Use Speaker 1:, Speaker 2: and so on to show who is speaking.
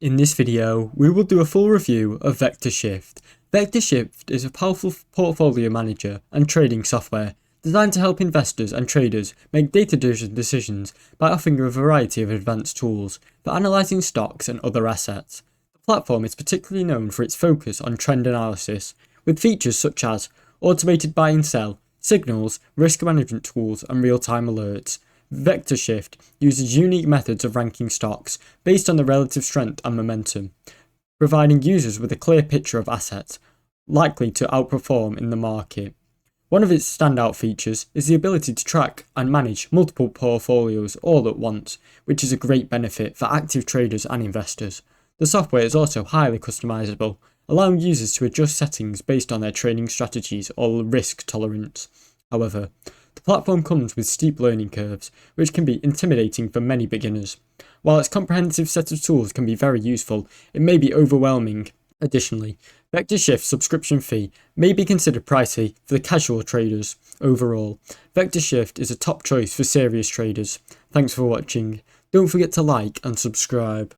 Speaker 1: In this video, we will do a full review of Vectorshift. Vectorshift is a powerful portfolio manager and trading software designed to help investors and traders make data-driven decisions by offering a variety of advanced tools for analysing stocks and other assets. The platform is particularly known for its focus on trend analysis, with features such as automated buy and sell, signals, risk management tools, and real-time alerts. Vectorshift uses unique methods of ranking stocks based on the relative strength and momentum, providing users with a clear picture of assets likely to outperform in the market. One of its standout features is the ability to track and manage multiple portfolios all at once, which is a great benefit for active traders and investors. The software is also highly customizable, allowing users to adjust settings based on their trading strategies or risk tolerance. However, the platform comes with steep learning curves, which can be intimidating for many beginners. While its comprehensive set of tools can be very useful, it may be overwhelming. Additionally, Vectorshift's subscription fee may be considered pricey for the casual traders. Overall, Vectorshift is a top choice for serious traders. Thanks for watching. Don't forget to like and subscribe.